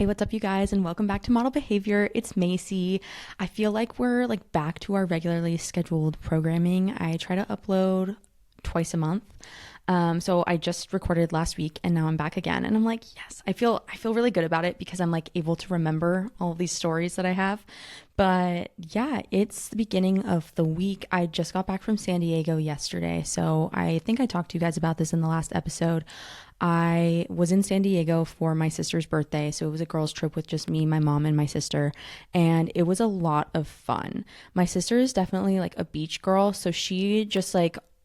Hey, what's up, you guys, and welcome back to Model Behavior. It's Macy. I feel like we're back to our regularly scheduled programming. I try to upload twice a month. So I just recorded last week and now I'm back again. And I'm like, yes, I feel really good about it because I'm able to remember all of these stories that I have. But yeah, it's the beginning of the week. I just got back from San Diego yesterday. So I think I talked to you guys about this in the last episode. I was in San Diego for my sister's birthday. So it was a girls' trip with just me, my mom, and my sister. And it was a lot of fun. My sister is definitely a beach girl. So she just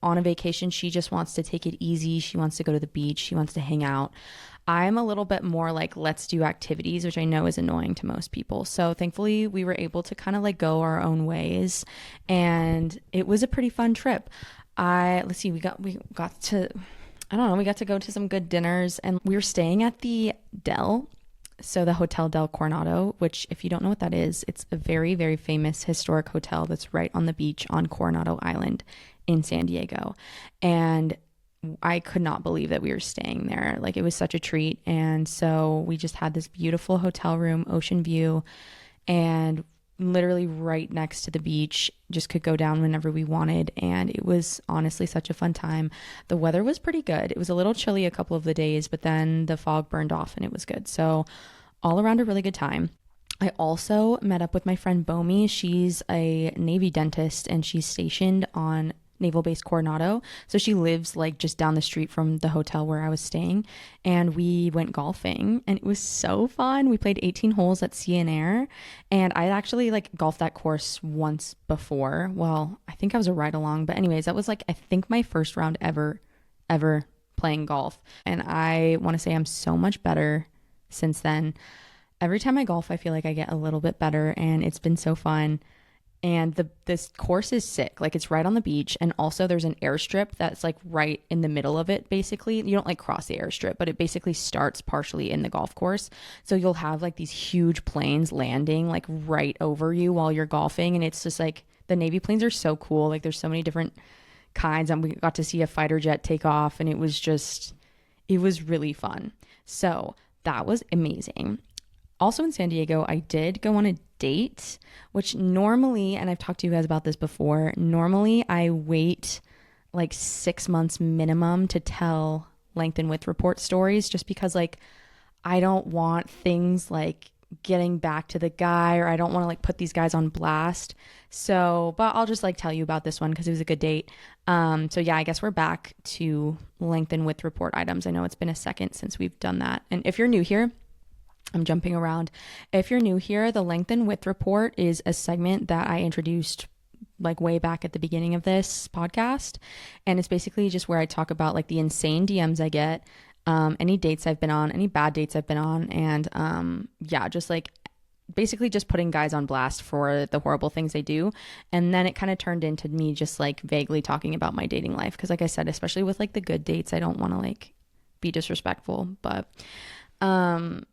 on a vacation, she just wants to take it easy. She wants to go to the beach. She wants to hang out. I'm a little bit more let's do activities, which I know is annoying to most people. So thankfully we were able to kind of go our own ways, and it was a pretty fun trip. We got to, I don't know, we got to go to some good dinners, and we were staying at the Del. So the Hotel del Coronado, which if you don't know what that is, it's a very, very famous historic hotel that's right on the beach on Coronado Island in San Diego. And I could not believe that we were staying there. It was such a treat. And so we just had this beautiful hotel room, ocean view, and literally right next to the beach, just could go down whenever we wanted. And it was honestly such a fun time. The weather was pretty good. It was a little chilly a couple of the days, but then the fog burned off and it was good. So all around a really good time. I also met up with my friend Bomi. She's a Navy dentist and she's stationed on Naval Base Coronado. So she lives just down the street from the hotel where I was staying, and we went golfing and it was so fun. We played 18 holes at Sea and Air, and I actually golfed that course once before. Well, I think I was a ride along, but anyways, that was I think my first round ever playing golf. And I want to say I'm so much better since then. Every time I golf, I feel like I get a little bit better, and it's been so fun. And this course is sick. It's right on the beach. And also there's an airstrip that's right in the middle of it, basically. You don't cross the airstrip, but it basically starts partially in the golf course. So you'll have these huge planes landing right over you while you're golfing. And it's just the Navy planes are so cool. There's so many different kinds. And we got to see a fighter jet take off, and it was really fun. So that was amazing. Also in San Diego, I did go on a date, which normally, and I've talked to you guys about this before, normally I wait 6 months minimum to tell length and width report stories, just because I don't want things getting back to the guy, or I don't want to put these guys on blast. So, but I'll just tell you about this one because it was a good date. So yeah, I guess we're back to length and width report items. I know it's been a second since we've done that. And if you're new here, I'm jumping around. If you're new here, the length and width report is a segment that I introduced way back at the beginning of this podcast. And it's basically just where I talk about the insane DMs I get, any dates I've been on, any bad dates I've been on. And yeah, just basically just putting guys on blast for the horrible things they do. And then it kind of turned into me just vaguely talking about my dating life. Cause I said, especially with the good dates, I don't want to be disrespectful, but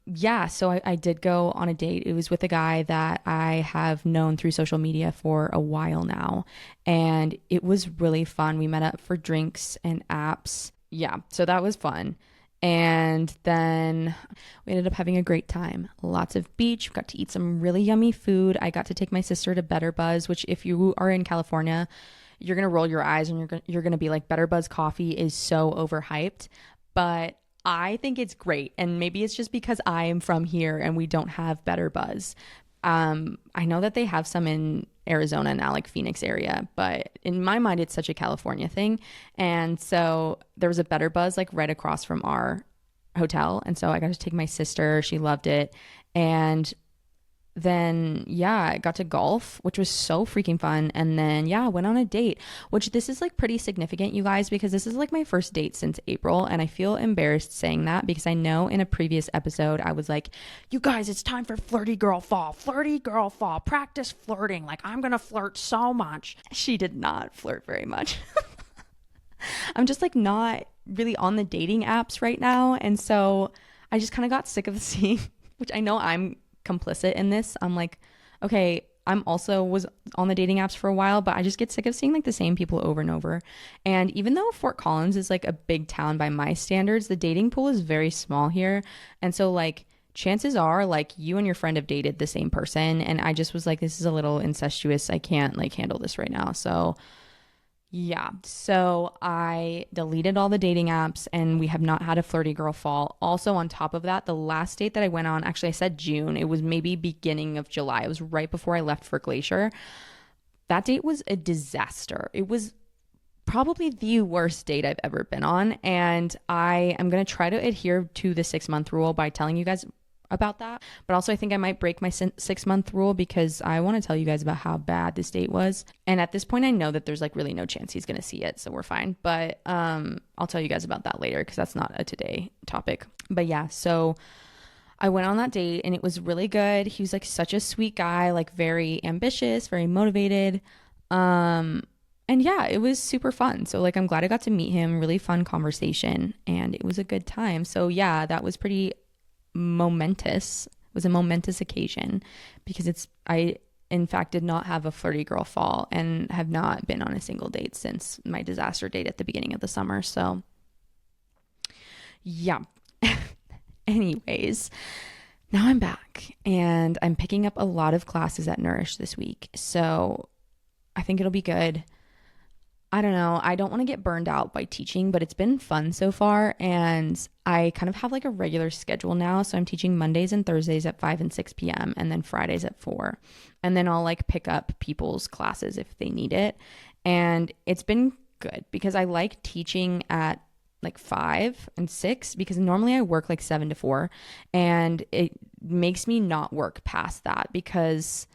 yeah, so I did go on a date. It was with a guy that I have known through social media for a while now, and it was really fun. We met up for drinks and apps. Yeah, so that was fun. And then we ended up having a great time. Lots of beach. We got to eat some really yummy food. I got to take my sister to Better Buzz, which if you are in California, you're going to roll your eyes and you're going to be Better Buzz coffee is so overhyped, but I think it's great. And maybe it's just because I am from here and we don't have Better Buzz. I know that they have some in Arizona and now Phoenix area, but in my mind, it's such a California thing. And so there was a Better Buzz right across from our hotel. And so I got to take my sister. She loved it. And then yeah, I got to golf, which was so freaking fun. And then yeah, I went on a date, which this is pretty significant, you guys, because this is my first date since April. And I feel embarrassed saying that because I know in a previous episode I was you guys, it's time for flirty girl fall, practice flirting. I'm gonna flirt so much. She did not flirt very much. I'm just not really on the dating apps right now. And so I just kind of got sick of seeing, which I know I'm complicit in this. I'm okay, I'm also was on the dating apps for a while, but I just get sick of seeing the same people over and over. And even though Fort Collins is a big town by my standards, the dating pool is very small here. And so chances are like you and your friend have dated the same person. And I just was like, this is a little incestuous. I can't like handle this right now. So yeah. So I deleted all the dating apps and we have not had a flirty girl fall. Also, on top of that, the last date that I went on, actually, I said June. It was maybe beginning of July. It was right before I left for Glacier. That date was a disaster. It was probably the worst date I've ever been on. And I am going to try to adhere to the 6-month rule by telling you guys about that. But also, I think I might break my 6-month rule because I want to tell you guys about how bad this date was. And at this point, I know that there's like really no chance he's going to see it. So we're fine. But I'll tell you guys about that later because that's not a today topic. But yeah, so I went on that date and it was really good. He was like such a sweet guy, like very ambitious, very motivated. And yeah, it was super fun. So like I'm glad I got to meet him. Really fun conversation and it was a good time. So yeah, that was pretty momentous. It was a momentous occasion because I in fact did not have a flirty girl fall and have not been on a single date since my disaster date at the beginning of the summer. So yeah. Anyways, now I'm back and I'm picking up a lot of classes at Nourish this week. So I think it'll be good. I don't know. I don't want to get burned out by teaching, but it's been fun so far. And I kind of have like a regular schedule now. So I'm teaching Mondays and Thursdays at 5 and 6 p.m. and then Fridays at 4. And then I'll like pick up people's classes if they need it. And it's been good because I like teaching at like 5 and 6 because normally I work like 7 to 4. And it makes me not work past that because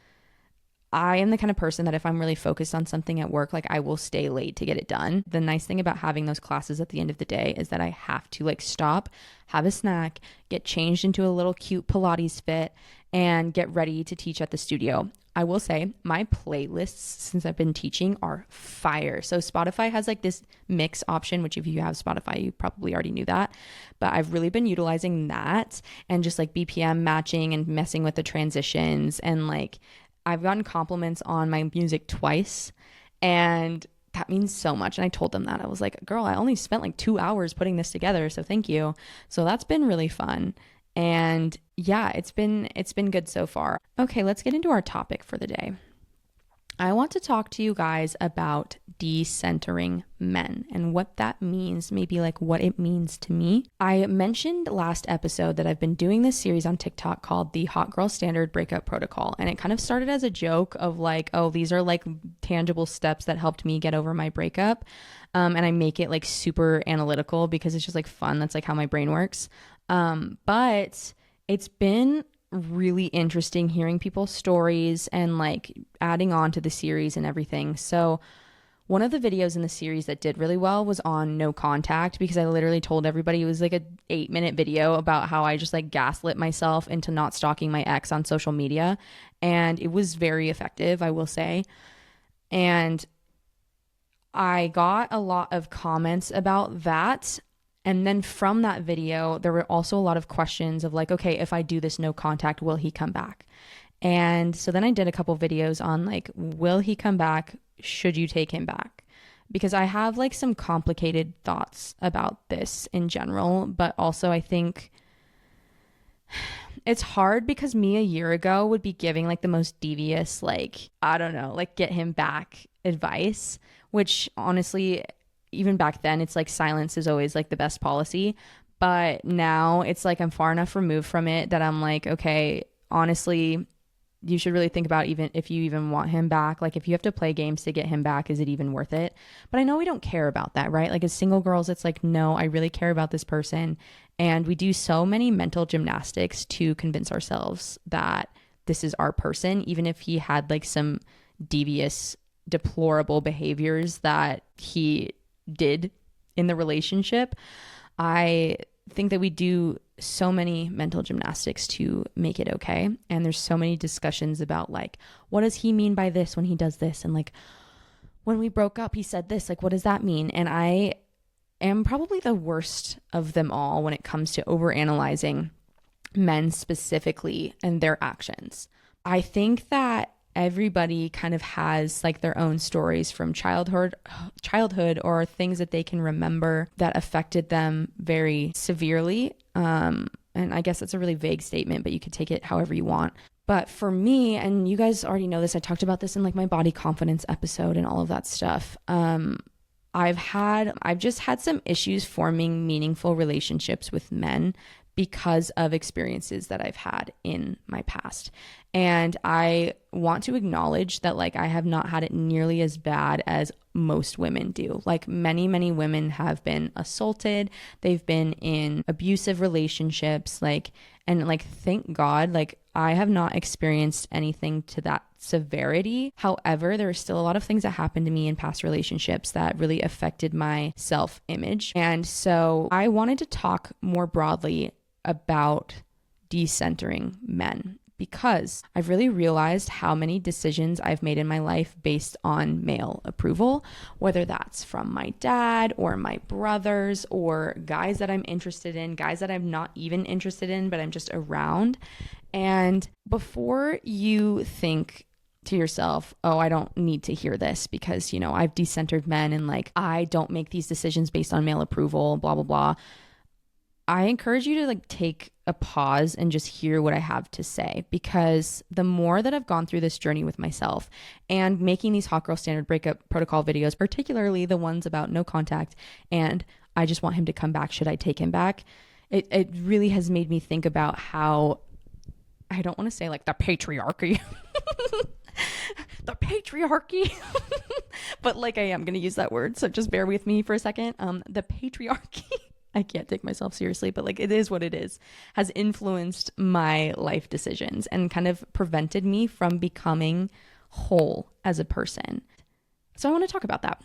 I am the kind of person that if I'm really focused on something at work, like I will stay late to get it done. The nice thing about having those classes at the end of the day is that I have to like stop, have a snack, get changed into a little cute Pilates fit, and get ready to teach at the studio. I will say my playlists since I've been teaching are fire. So Spotify has like this mix option, which if you have Spotify, you probably already knew that. But I've really been utilizing that and just like BPM matching and messing with the transitions and like I've gotten compliments on my music twice and that means so much. And I told them that. I was like, girl, I only spent like 2 hours putting this together. So thank you. So that's been really fun. And yeah, it's been good so far. Okay, let's get into our topic for the day. I want to talk to you guys about decentering men and what that means, maybe like what it means to me. I mentioned last episode that I've been doing this series on TikTok called the Hot Girl Standard Breakup Protocol. And it kind of started as a joke of like, oh, these are like tangible steps that helped me get over my breakup. And I make it like super analytical because it's just like fun. That's like how my brain works. But it's been really interesting hearing people's stories and like adding on to the series and everything. So one of the videos in the series that did really well was on no contact because I literally told everybody it was like a 8-minute video about how I just like gaslit myself into not stalking my ex on social media. And it was very effective, I will say. And I got a lot of comments about that. And then from that video, there were also a lot of questions of like, okay, if I do this no contact, will he come back? And so then I did a couple videos on like, will he come back? Should you take him back? Because I have like some complicated thoughts about this in general, but also I think it's hard because me a year ago would be giving like the most devious, like, I don't know, like get him back advice, which honestly, even back then, it's like silence is always like the best policy. But now it's like I'm far enough removed from it that I'm like, okay, honestly, you should really think about even if you even want him back. Like if you have to play games to get him back, is it even worth it? But I know we don't care about that, right? Like as single girls, it's like, no, I really care about this person. And we do so many mental gymnastics to convince ourselves that this is our person, even if he had like some devious, deplorable behaviors that he did in the relationship. I think that we do so many mental gymnastics to make it okay. And there's so many discussions about like, what does he mean by this when he does this? And like, when we broke up, he said this, like, what does that mean? And I am probably the worst of them all when it comes to overanalyzing men specifically and their actions. I think that everybody kind of has like their own stories from childhood or things that they can remember that affected them very severely. And And I guess that's a really vague statement, but you could take it however you want. But for me, and you guys already know this, I talked about this in like my body confidence episode and all of that stuff. I've just had some issues forming meaningful relationships with men because of experiences that I've had in my past. And I want to acknowledge that like I have not had it nearly as bad as most women do. Like many women have been assaulted, they've been in abusive relationships, and thank God, like I have not experienced anything to that severity. However, there are still a lot of things that happened to me in past relationships that really affected my self-image. And so I wanted to talk more broadly about decentering men, because I've really realized how many decisions I've made in my life based on male approval, whether that's from my dad or my brothers or guys that I'm interested in, guys that I'm not even interested in, but I'm just around. And before you think to yourself, oh, I don't need to hear this because, I've decentered men and like I don't make these decisions based on male approval, blah, blah, blah. I encourage you to like take a pause and just hear what I have to say, because the more that I've gone through this journey with myself and making these hot girl standard breakup protocol videos, particularly the ones about no contact and I just want him to come back, should I take him back? It really has made me think about how, I don't want to say like the patriarchy, the patriarchy, but like I am going to use that word. So just bear with me for a second. The patriarchy. I can't take myself seriously, but like it is what it is, has influenced my life decisions and kind of prevented me from becoming whole as a person. So I want to talk about that.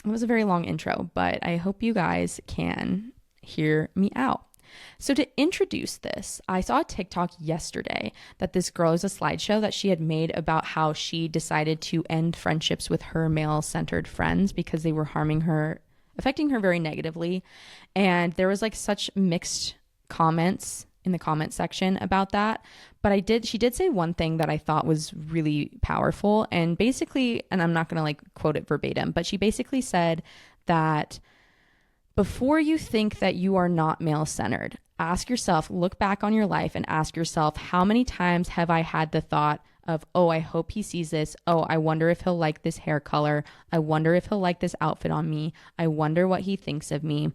It was a very long intro, but I hope you guys can hear me out. So to introduce this, I saw a TikTok yesterday that this girl is a slideshow that she had made about how she decided to end friendships with her male-centered friends because they were harming her, affecting her very negatively. And there was like such mixed comments in the comment section about that. But she did say one thing that I thought was really powerful. And basically, and I'm not going to like quote it verbatim, but she basically said that before you think that you are not male-centered, ask yourself, look back on your life and ask yourself, how many times have I had the thought of, oh, I hope he sees this. Oh, I wonder if he'll like this hair color. I wonder if he'll like this outfit on me. I wonder what he thinks of me.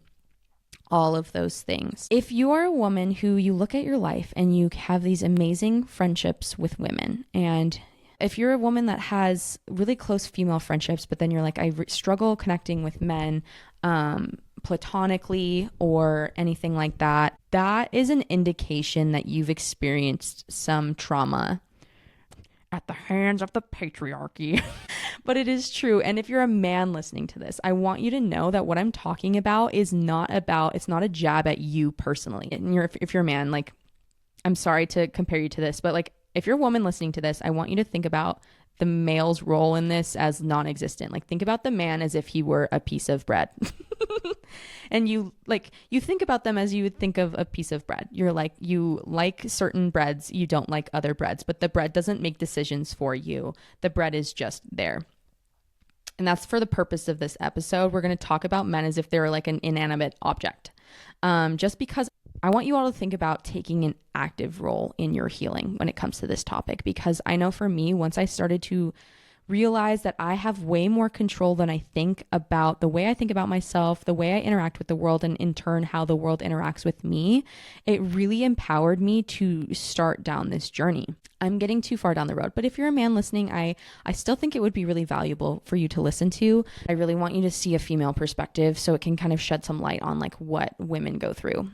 All of those things. If you are a woman who you look at your life and you have these amazing friendships with women, and if you're a woman that has really close female friendships, but then you're like, I struggle connecting with men, platonically or anything like that, that is an indication that you've experienced some trauma at the hands of the patriarchy. But it is true. And if you're a man listening to this, I want you to know that what I'm talking about is not about, it's not a jab at you personally. And if you're a man, like, I'm sorry to compare you to this, but like, if you're a woman listening to this, I want you to think about the male's role in this as non-existent. Like, think about the man as if he were a piece of bread. And you think about them as you would think of a piece of bread. You're like, you like certain breads, you don't like other breads, but the bread doesn't make decisions for you. The bread is just there. And that's for the purpose of this episode. We're going to talk about men as if they're like an inanimate object. Just because I want you all to think about taking an active role in your healing when it comes to this topic, because I know for me, once I started to realize that I have way more control than I think about the way I think about myself, the way I interact with the world, and in turn, how the world interacts with me, it really empowered me to start down this journey. I'm getting too far down the road, but if you're a man listening, I still think it would be really valuable for you to listen to. I really want you to see a female perspective so it can kind of shed some light on like what women go through.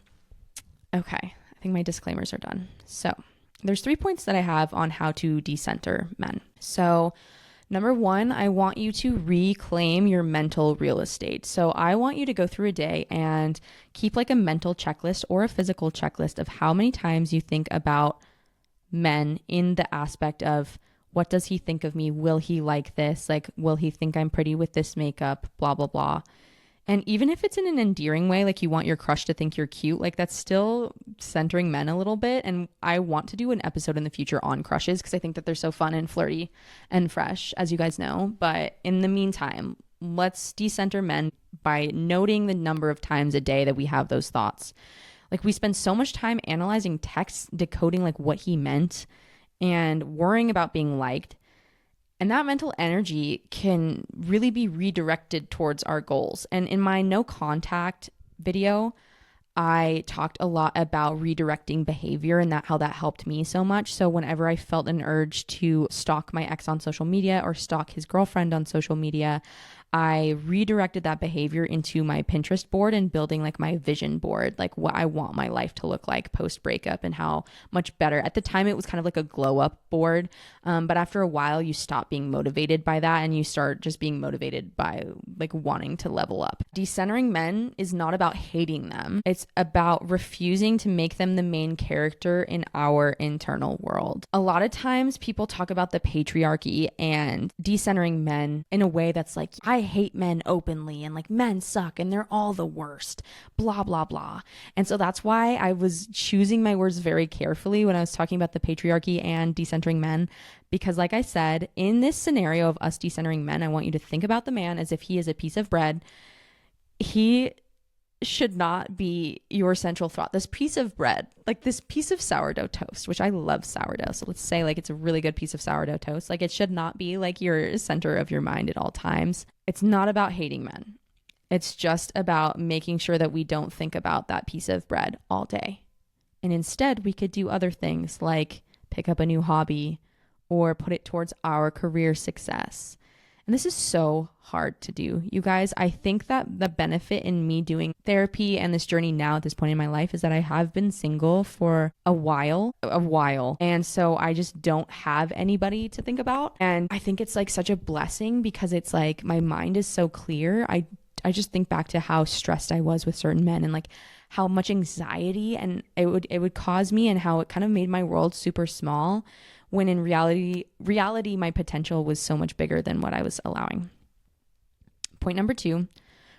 Okay, I think my disclaimers are done. So there's 3 points that I have on how to decenter men. So number 1, I want you to reclaim your mental real estate. So I want you to go through a day and keep like a mental checklist or a physical checklist of how many times you think about men in the aspect of, what does he think of me? Will he like this? Like, will he think I'm pretty with this makeup? Blah, blah, blah. And even if it's in an endearing way, like you want your crush to think you're cute, like that's still centering men a little bit. And I want to do an episode in the future on crushes because I think that they're so fun and flirty and fresh, as you guys know. But in the meantime, let's decenter men by noting the number of times a day that we have those thoughts. Like we spend so much time analyzing texts, decoding like what he meant and worrying about being liked. And that mental energy can really be redirected towards our goals. And in my no contact video, I talked a lot about redirecting behavior and that how that helped me so much. So whenever I felt an urge to stalk my ex on social media or stalk his girlfriend on social media, I redirected that behavior into my Pinterest board and building like my vision board, like what I want my life to look like post breakup and how much better. At the time, it was kind of like a glow up board. But after a while, you stop being motivated by that and you start just being motivated by like wanting to level up. Decentering men is not about hating them. It's about refusing to make them the main character in our internal world. A lot of times people talk about the patriarchy and decentering men in a way that's like, I hate men openly and like men suck and they're all the worst, blah, blah, blah. And so that's why I was choosing my words very carefully when I was talking about the patriarchy and decentering men. Because like I said, in this scenario of us decentering men, I want you to think about the man as if he is a piece of bread. He should not be your central thought. This piece of bread, like this piece of sourdough toast, which I love sourdough. So let's say like it's a really good piece of sourdough toast. Like it should not be like your center of your mind at all times. It's not about hating men. It's just about making sure that we don't think about that piece of bread all day. And instead we could do other things like pick up a new hobby or put it towards our career success. And this is so hard to do, you guys. I think that the benefit in me doing therapy and this journey now at this point in my life is that I have been single for a while. And so I just don't have anybody to think about. And I think it's like such a blessing because it's like my mind is so clear. I just think back to how stressed I was with certain men and like how much anxiety and it would cause me and how it kind of made my world super small. When in reality, my potential was so much bigger than what I was allowing. Point number 2,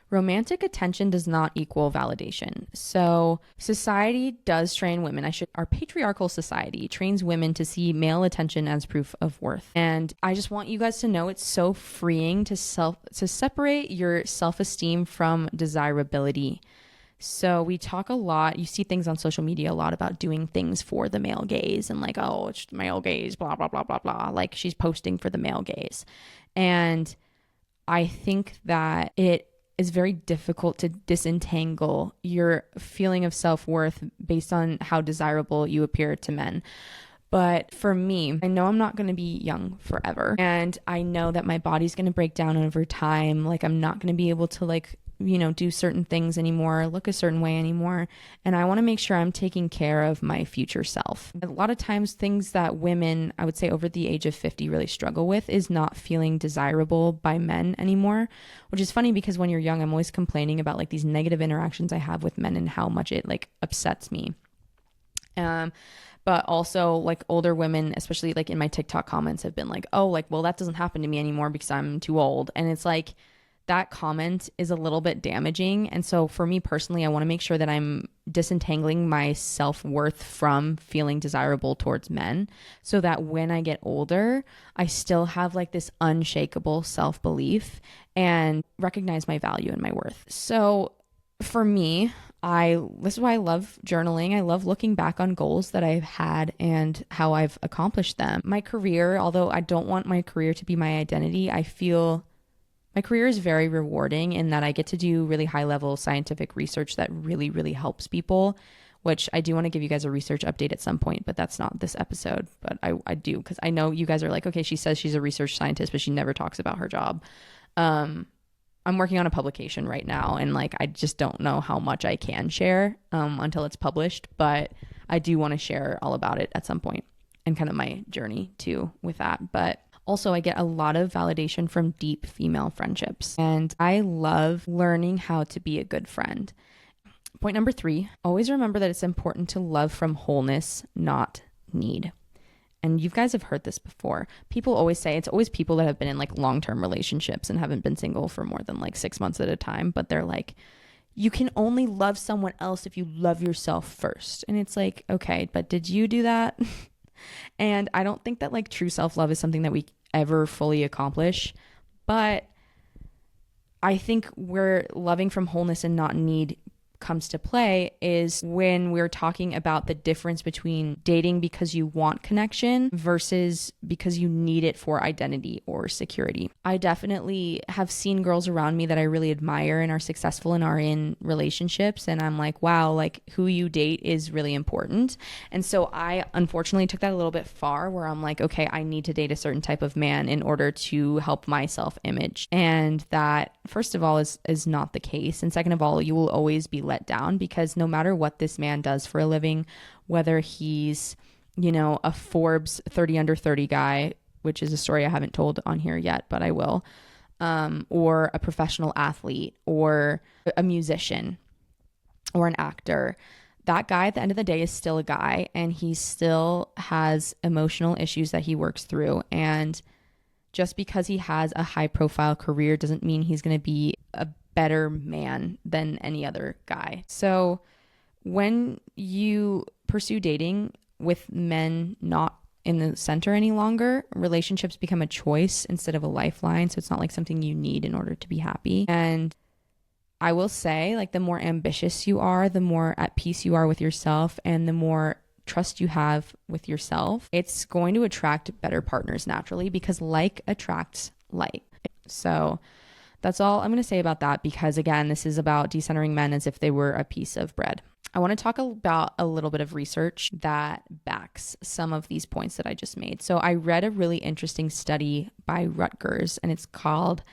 romantic attention does not equal validation. So society does train women. Our patriarchal society trains women to see male attention as proof of worth. And I just want you guys to know it's so freeing to separate your self-esteem from desirability. So we talk a lot, you see things on social media a lot about doing things for the male gaze and like, oh, it's male gaze, blah, blah, blah, blah, blah. Like she's posting for the male gaze. And I think that it is very difficult to disentangle your feeling of self-worth based on how desirable you appear to men. But for me, I know I'm not going to be young forever. And I know that my body's going to break down over time. Like I'm not going to be able to like, do certain things anymore, look a certain way anymore. And I want to make sure I'm taking care of my future self. A lot of times things that women, I would say over the age of 50 really struggle with is not feeling desirable by men anymore, which is funny because when you're young, I'm always complaining about like these negative interactions I have with men and how much it like upsets me. But also like older women, especially like in my TikTok comments have been like, oh, like, well, that doesn't happen to me anymore because I'm too old. And it's like, that comment is a little bit damaging. And so for me personally, I want to make sure that I'm disentangling my self-worth from feeling desirable towards men so that when I get older, I still have like this unshakable self-belief and recognize my value and my worth. So for me, this is why I love journaling. I love looking back on goals that I've had and how I've accomplished them. My career, although I don't want my career to be my identity, I feel my career is very rewarding in that I get to do really high level scientific research that really, really helps people, which I do want to give you guys a research update at some point, but that's not this episode. But I do, because I know you guys are like, okay, she says she's a research scientist, but she never talks about her job. I'm working on a publication right now, and like I just don't know how much I can share until it's published, but I do want to share all about it at some point and kind of my journey too with that. But also, I get a lot of validation from deep female friendships, and I love learning how to be a good friend. Point number 3, always remember that it's important to love from wholeness, not need. And you guys have heard this before. People always say, it's always people that have been in like long-term relationships and haven't been single for more than like 6 months at a time, but they're like, you can only love someone else if you love yourself first. And it's like, okay, but did you do that? And I don't think that like true self-love is something that we ever fully accomplish, but I think we're loving from wholeness and not need comes to play is when we're talking about the difference between dating because you want connection versus because you need it for identity or security. I definitely have seen girls around me that I really admire and are successful and are in relationships, and I'm like, wow, like who you date is really important. And so I unfortunately took that a little bit far, where I'm like, okay, I need to date a certain type of man in order to help my self-image. And that, first of all, is not the case. And second of all, you will always be let down, because no matter what this man does for a living, whether he's, a Forbes 30 under 30 guy, which is a story I haven't told on here yet, but I will, or a professional athlete or a musician or an actor, that guy at the end of the day is still a guy, and he still has emotional issues that he works through. And just because he has a high profile career doesn't mean he's going to be a better man than any other guy. So when you pursue dating with men not in the center any longer, relationships become a choice instead of a lifeline. So it's not like something you need in order to be happy. And I will say, like, the more ambitious you are, the more at peace you are with yourself, and the more trust you have with yourself, it's going to attract better partners naturally, because like attracts like. So that's all I'm going to say about that, because again, this is about decentering men as if they were a piece of bread. I want to talk about a little bit of research that backs some of these points that I just made. So I read a really interesting study by Rutgers, and it's called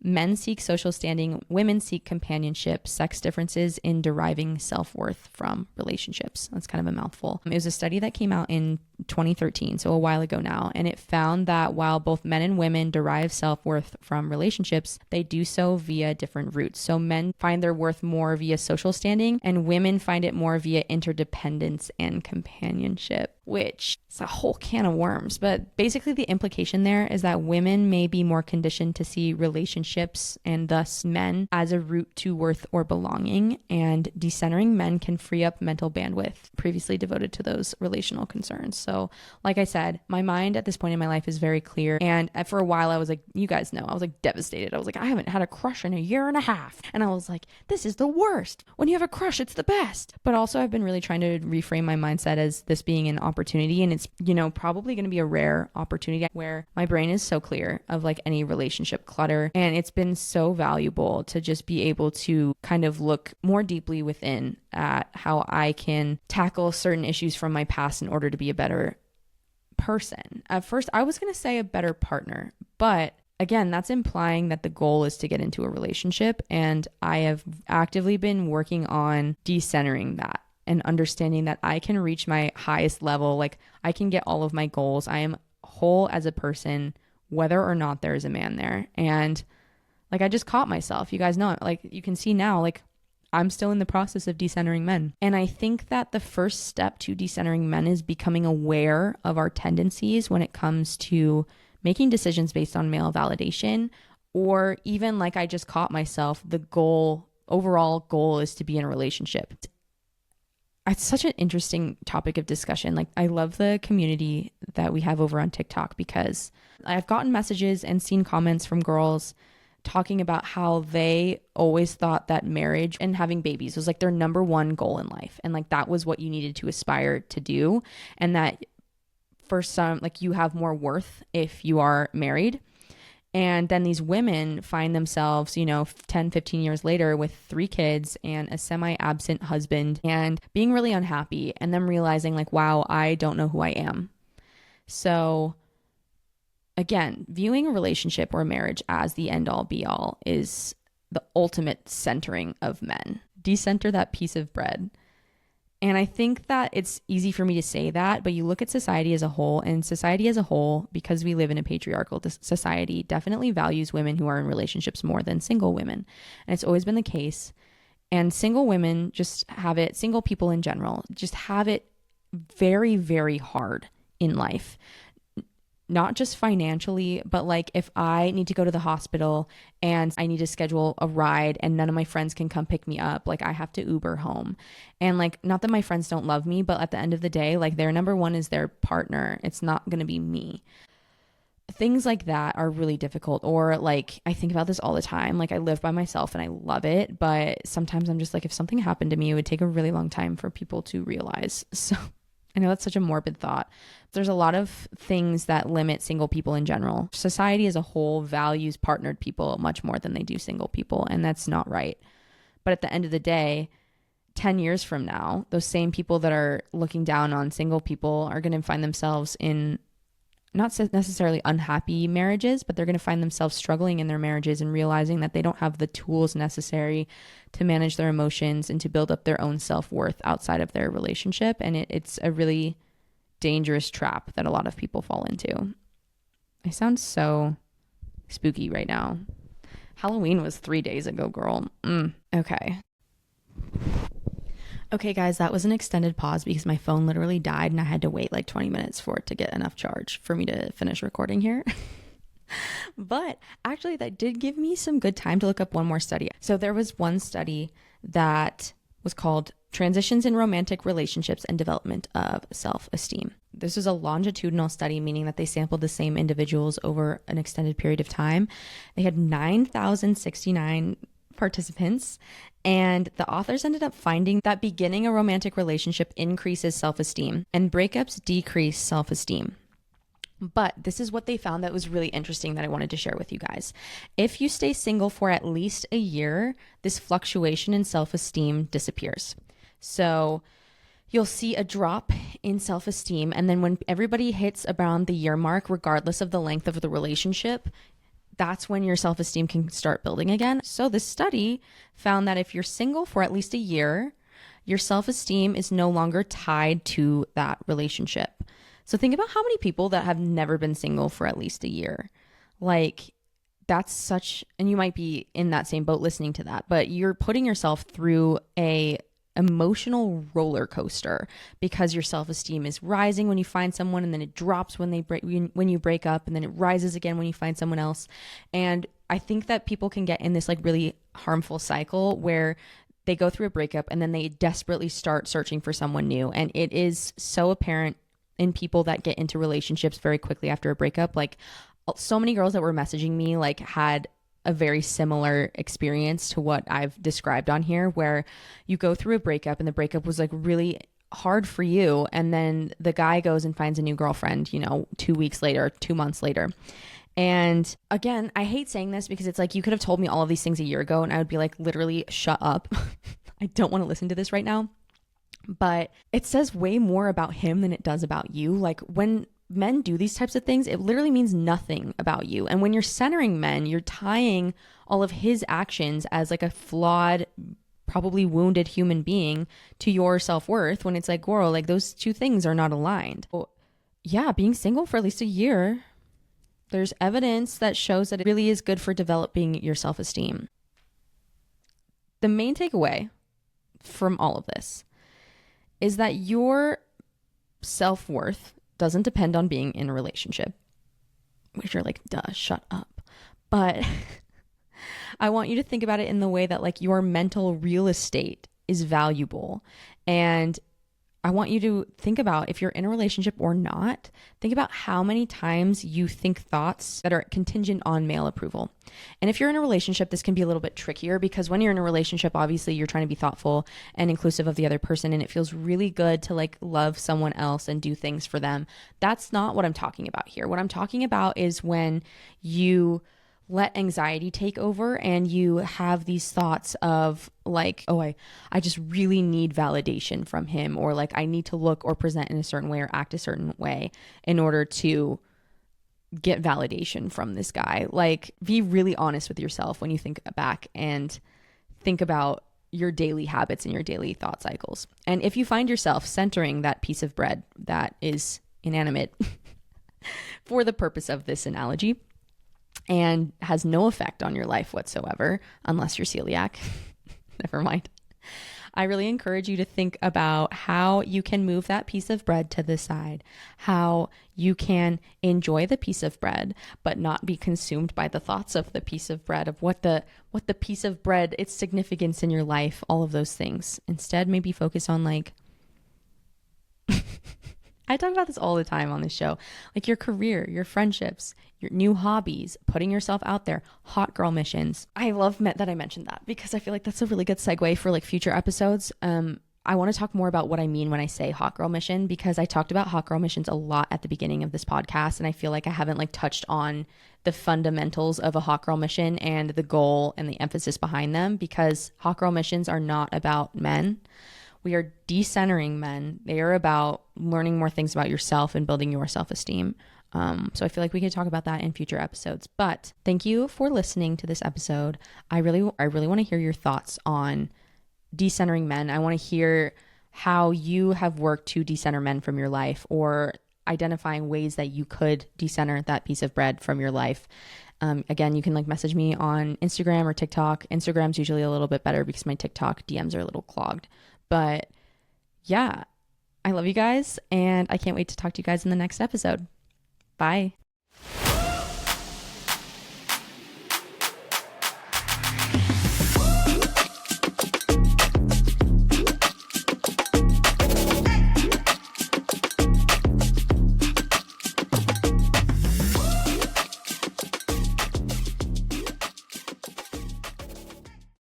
Men Seek Social Standing, Women Seek Companionship, Sex Differences in Deriving Self-Worth from Relationships. That's kind of a mouthful. It was a study that came out in 2013, so a while ago now, and it found that while both men and women derive self-worth from relationships, they do so via different routes. So men find their worth more via social standing, and women find it more via interdependence and companionship, which is a whole can of worms. But basically the implication there is that women may be more conditioned to see relationships, and thus men, as a route to worth or belonging, and decentering men can free up mental bandwidth previously devoted to those relational concerns. So like I said, my mind at this point in my life is very clear. And for a while I was like, you guys know, I was like devastated. I was like, I haven't had a crush in a year and a half. And I was like, this is the worst. When you have a crush, it's the best. But also I've been really trying to reframe my mindset as this being an opportunity. And it's, probably going to be a rare opportunity where my brain is so clear of like any relationship clutter. And it's been so valuable to just be able to kind of look more deeply within at how I can tackle certain issues from my past in order to be a better person. At first, I was going to say a better partner, but again, that's implying that the goal is to get into a relationship. And I have actively been working on decentering that and understanding that I can reach my highest level. Like, I can get all of my goals. I am whole as a person, whether or not there is a man there. And like, I just caught myself. You guys know it. Like, you can see now, like, I'm still in the process of decentering men. And I think that the first step to decentering men is becoming aware of our tendencies when it comes to making decisions based on male validation, or even like I just caught myself, the overall goal is to be in a relationship. It's such an interesting topic of discussion. Like, I love the community that we have over on TikTok, because I've gotten messages and seen comments from girls talking about how they always thought that marriage and having babies was like their number one goal in life. And like, that was what you needed to aspire to do. And that for some, like, you have more worth if you are married. And then these women find themselves, 10, 15 years later with 3 kids and a semi-absent husband, and being really unhappy, and them realizing like, wow, I don't know who I am. So again, viewing a relationship or a marriage as the end all be all is the ultimate centering of men. Decenter that piece of bread. And I think that it's easy for me to say that, but you look at society as a whole, and society as a whole, because we live in a patriarchal society, definitely values women who are in relationships more than single women. And it's always been the case. And single women single people in general, just have it very, very hard in life. Not just financially, but like, if I need to go to the hospital and I need to schedule a ride and none of my friends can come pick me up, like, I have to Uber home. And like, not that my friends don't love me, but at the end of the day, like, their number one is their partner. It's not going to be me. things like that are really difficult. Or like, I think about this all the time. Like, I live by myself and I love it, but sometimes I'm just like, if something happened to me, it would take a really long time for people to realize. So I know that's such a morbid thought. There's a lot of things that limit single people in general. Society as a whole values partnered people much more than they do single people, and that's not right. But at the end of the day, 10 years from now, those same people that are looking down on single people are going to find themselves in not necessarily unhappy marriages, but they're going to find themselves struggling in their marriages and realizing that they don't have the tools necessary to manage their emotions and to build up their own self-worth outside of their relationship. And it's a really dangerous trap that a lot of people fall into. I sound so spooky right now. Halloween was 3 days ago, girl. Okay. Okay, guys, that was an extended pause because my phone literally died and I had to wait like 20 minutes for it to get enough charge for me to finish recording here. But actually, that did give me some good time to look up one more study. So there was one study that was called Transitions in Romantic Relationships and Development of Self-Esteem. This was a longitudinal study, meaning that they sampled the same individuals over an extended period of time. They had 9,069 participants, and the authors ended up finding that beginning a romantic relationship increases self-esteem and breakups decrease self-esteem. But this is what they found that was really interesting that I wanted to share with you guys. If you stay single for at least a year, this fluctuation in self-esteem disappears. So you'll see a drop in self-esteem, and then when everybody hits around the year mark, regardless of the length of the relationship, that's when your self-esteem can start building again. So this study found that if you're single for at least a year, your self-esteem is no longer tied to that relationship. So think about how many people that have never been single for at least a year. Like, that's such, and you might be in that same boat listening to that, but you're putting yourself through a emotional roller coaster because your self-esteem is rising when you find someone, and then it drops when you break up, and then it rises again when you find someone else. And I think that people can get in this like really harmful cycle where they go through a breakup and then they desperately start searching for someone new. And it is so apparent in people that get into relationships very quickly after a breakup. Like, so many girls that were messaging me like had a very similar experience to what I've described on here, where you go through a breakup and the breakup was like really hard for you, and then the guy goes and finds a new girlfriend, 2 weeks later, 2 months later. And again, I hate saying this because it's like, you could have told me all of these things a year ago and I would be like, literally, shut up. I don't want to listen to this right now. But it says way more about him than it does about you. Like, when men do these types of things, it literally means nothing about you. And when you're centering men, you're tying all of his actions as like a flawed, probably wounded human being to your self-worth, when it's like, girl, like those two things are not aligned. So, yeah, being single for at least a year, there's evidence that shows that it really is good for developing your self-esteem. The main takeaway from all of this is that your self-worth doesn't depend on being in a relationship, which you're like, duh, shut up. But I want you to think about it in the way that like your mental real estate is valuable. And I want you to think about, if you're in a relationship or not, think about how many times you think thoughts that are contingent on male approval. And if you're in a relationship, this can be a little bit trickier, because when you're in a relationship, obviously you're trying to be thoughtful and inclusive of the other person, and it feels really good to like love someone else and do things for them. That's not what I'm talking about here. What I'm talking about is when you let anxiety take over and you have these thoughts of like, oh, I just really need validation from him, or like I need to look or present in a certain way or act a certain way in order to get validation from this guy. Like, be really honest with yourself when you think back and think about your daily habits and your daily thought cycles. And if you find yourself centering that piece of bread that is inanimate for the purpose of this analogy, and has no effect on your life whatsoever, unless you're celiac. Never mind. I really encourage you to think about how you can move that piece of bread to the side, how you can enjoy the piece of bread, but not be consumed by the thoughts of the piece of bread, of what the piece of bread, its significance in your life, all of those things. Instead, maybe focus on like I talk about this all the time on this show. Like your career, your friendships, your new hobbies, putting yourself out there, hot girl missions. I love that I mentioned that because I feel like that's a really good segue for like future episodes. I want to talk more about what I mean when I say hot girl mission because I talked about hot girl missions a lot at the beginning of this podcast and I feel like I haven't like touched on the fundamentals of a hot girl mission and the goal and the emphasis behind them because hot girl missions are not about men. We are decentering men. They are about learning more things about yourself and building your self-esteem. So I feel like we could talk about that in future episodes. But thank you for listening to this episode. I really want to hear your thoughts on decentering men. I want to hear how you have worked to decenter men from your life or identifying ways that you could decenter that piece of bread from your life. Again, you can like message me on Instagram or TikTok. Instagram's usually a little bit better because my TikTok DMs are a little clogged. But yeah, I love you guys and I can't wait to talk to you guys in the next episode. Bye.